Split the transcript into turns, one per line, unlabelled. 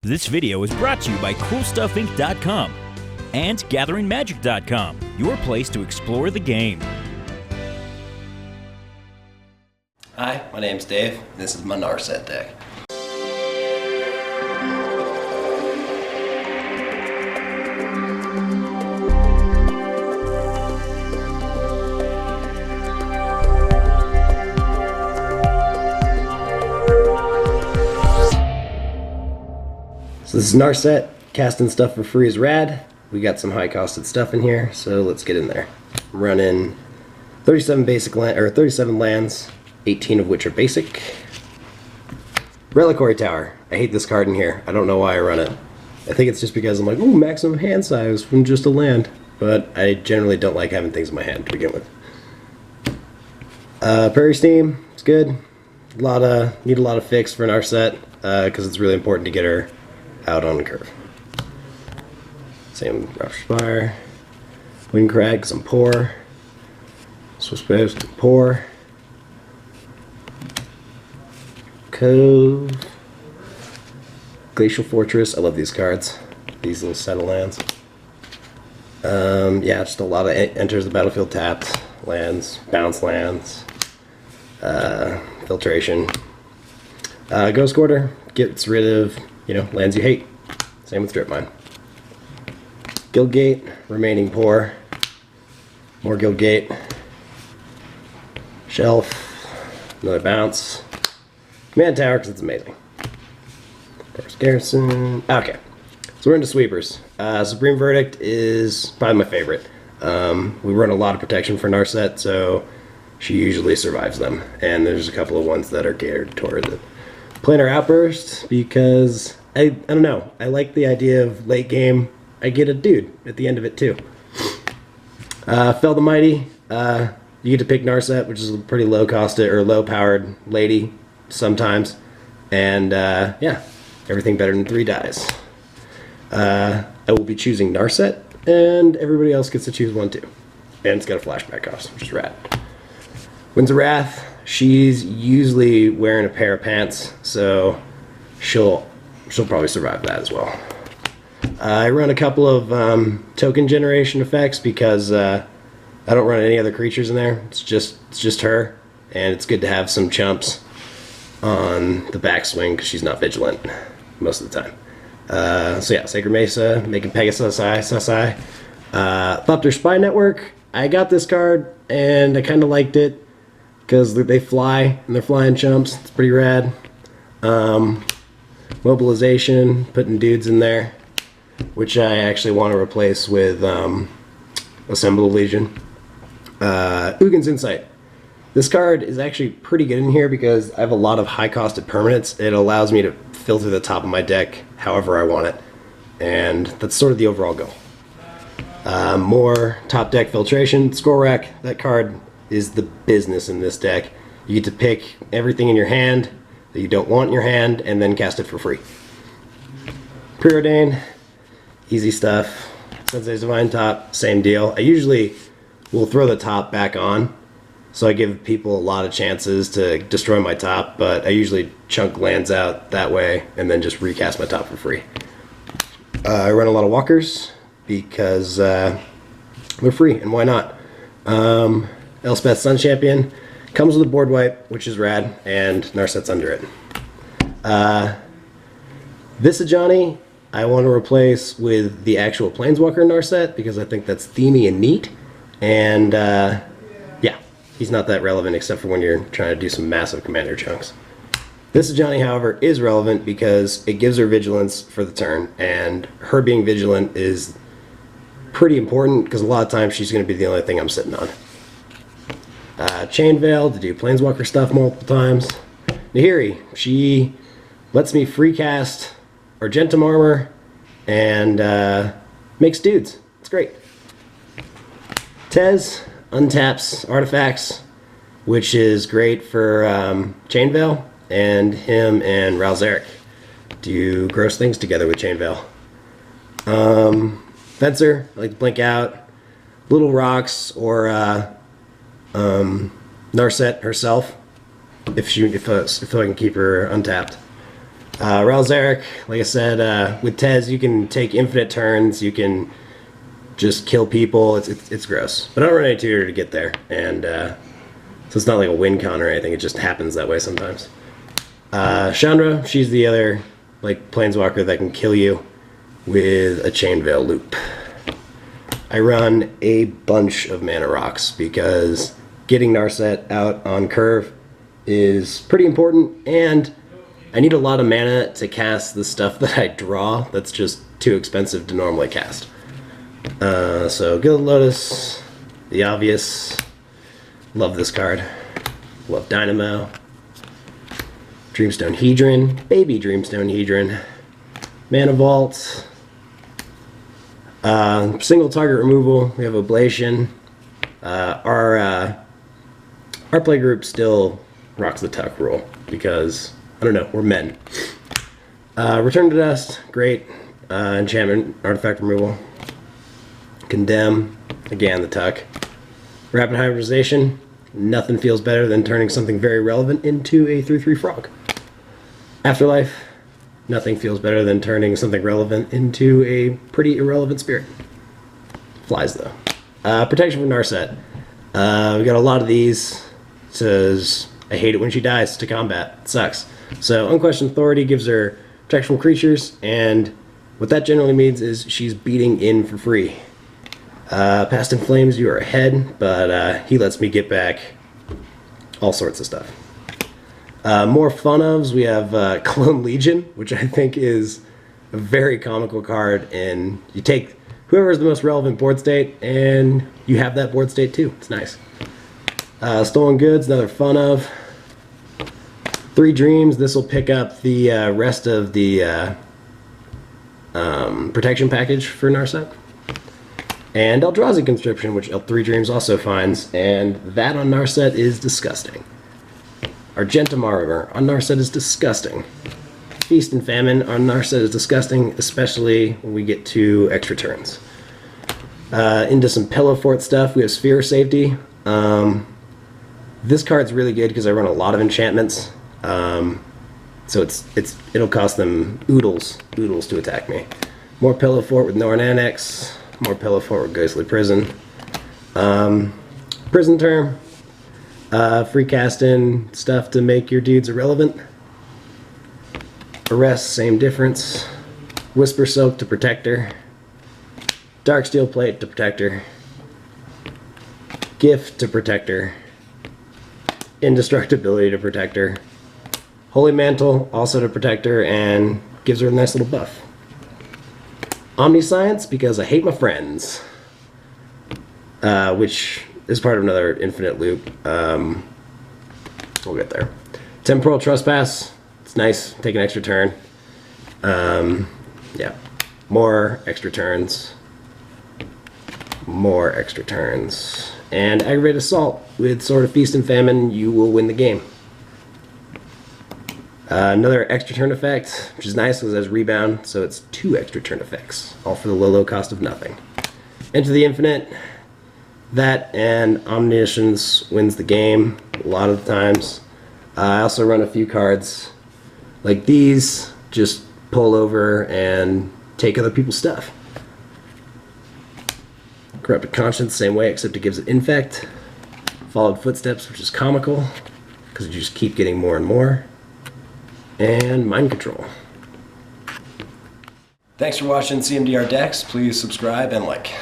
This video is brought to you by CoolStuffInc.com and GatheringMagic.com, your place to explore the game.
Hi, my name's Dave, and this is my Narset deck. So this is Narset. Casting stuff for free is rad. We got some high costed stuff in here, so let's get in there. I'm running 37 basic land, or 37 lands, 18 of which are basic. Reliquary Tower. I hate this card in here. I don't know why I run it. I think it's just because I'm like, ooh, maximum hand size from just a land. But I generally don't like having things in my hand to begin with. Prairie Steam, it's good. Need a lot of fix for Narset, because it's really important to get her out on the curve. Same with Rupture Spire. Wind Crag, because I'm poor. Swiftwater Cliffs, poor. Cove. Glacial Fortress. I love these cards. These little set of lands. Yeah, just a lot of enters the battlefield tapped lands, bounce lands, filtration. Ghost Quarter gets rid of, lands you hate. Same with Strip Mine. Guildgate, remaining poor. More Guildgate. Shelf, another bounce. Command Tower, because it's amazing. Boros Garrison. Okay, so we're into sweepers. Supreme Verdict is probably my favorite. We run a lot of protection for Narset, so she usually survives them. And there's a couple of ones that are catered towards it. Planar Outburst, because I don't know. I like the idea of late game. I get a dude at the end of it too. Fell the Mighty. You get to pick Narset, which is a pretty low costed or low powered lady sometimes. And yeah, everything better than 3 dies. I will be choosing Narset, and everybody else gets to choose one too. And it's got a flashback cost, which is rad. Winds of Rath. She's usually wearing a pair of pants, so she'll probably survive that as well. I run a couple of token generation effects because I don't run any other creatures in there. It's just her, and it's good to have some chumps on the backswing because she's not vigilant most of the time. So yeah, Sacred Mesa, making Pegasus Sasai. Thopter Spy Network. I got this card and I kind of liked it because they fly and they're flying chumps. It's pretty rad. Mobilization, putting dudes in there, which I actually want to replace with Assemble Legion. Ugin's Insight. This card is actually pretty good in here because I have a lot of high-costed permanents. It allows me to filter the top of my deck however I want it, and that's sort of the overall goal. More top deck filtration. Score Rack. That card is the business in this deck. You get to pick everything in your hand that you don't want in your hand and then cast it for free. Preordain. Easy stuff. Sensei's Divine Top, same deal. I usually will throw the top back on, so I give people a lot of chances to destroy my top, but I usually chunk lands out that way and then just recast my top for free. I run a lot of walkers because they're free, and why not? Elspeth Sun Champion comes with a board wipe, which is rad, and Narset's under it. This Ajani I want to replace with the actual Planeswalker Narset because I think that's themey and neat. And yeah, he's not that relevant except for when you're trying to do some massive commander chunks. This Ajani, however, is relevant because it gives her vigilance for the turn, and her being vigilant is pretty important because a lot of times she's going to be the only thing I'm sitting on. Chain Veil to do Planeswalker stuff multiple times. Nahiri, she lets me free cast Argentum Armor and makes dudes. It's great. Tez untaps artifacts, which is great for Chain Veil, and him and Ral Zarek do gross things together with Chain Veil. Fencer, I like to blink out. Little Rocks or Narset herself, if I can keep her untapped. Ral Zarek, like I said, with Tez, you can take infinite turns. You can just kill people. It's gross. But I don't run any tutor to get there. And so it's not like a win con or anything. It just happens that way sometimes. Chandra, she's the other like planeswalker that can kill you with a Chain Veil loop. I run a bunch of mana rocks because getting Narset out on curve is pretty important, and I need a lot of mana to cast the stuff that I draw that's just too expensive to normally cast. So Gilded Lotus, the obvious. Love this card. Love Dynamo. Dreamstone Hedron, baby Dreamstone Hedron. Mana Vault. Single target removal. We have Oblation. Our play group still rocks the tuck rule because, I don't know, we're men. Return to Dust, great. Enchantment, artifact removal. Condemn, again the tuck. Rapid Hybridization, nothing feels better than turning something very relevant into a 3/3 frog. Afterlife, nothing feels better than turning something relevant into a pretty irrelevant spirit. Flies though. Protection from Narset. We got a lot of these. Says, I hate it when she dies to combat. It sucks. So Unquestioned Authority gives her protection from creatures, and what that generally means is she's beating in for free. Past in Flames, you are ahead, but he lets me get back all sorts of stuff. More fun ofs, we have Clone Legion, which I think is a very comical card, and you take whoever is the most relevant board state, and you have that board state too. It's nice. Stolen Goods, another fun of. 3 Dreams, this will pick up the rest of the protection package for Narset. And Eldrazi Conscription, which 3 Dreams also finds, and that on Narset is disgusting. Argentum Armor on Narset is disgusting. Feast and Famine on Narset is disgusting, especially when we get to extra turns. Into some Pillow Fort stuff, we have Sphere Safety. This card's really good because I run a lot of enchantments. So it'll cost them oodles to attack me. More Pillow Fort with Norn Annex. More Pillow Fort with Ghostly Prison. Prison Term. Free casting stuff to make your dudes irrelevant. Arrest, same difference. Whisper Soak to Protector. Dark Steel Plate to Protector. Gift to Protector. Indestructibility to Protector. Holy Mantle also to Protector and gives her a nice little buff. Omniscience because I hate my friends. Which is part of another infinite loop. We'll get there. Temporal Trespass. It's nice. Take an extra turn. Yeah. More extra turns. More extra turns. And Aggravated Assault. With Sword of Feast and Famine, you will win the game. Another extra turn effect, which is nice because it has Rebound, so it's 2 extra turn effects, all for the low cost of nothing. Into the Infinite. That and Omniscience wins the game a lot of the times. I also run a few cards like these, just pull over and take other people's stuff. Corrupted Conscience, same way, except it gives it Infect. Followed Footsteps, which is comical, because you just keep getting more and more. And Mind Control. Thanks for watching CMDR Decks. Please subscribe and like.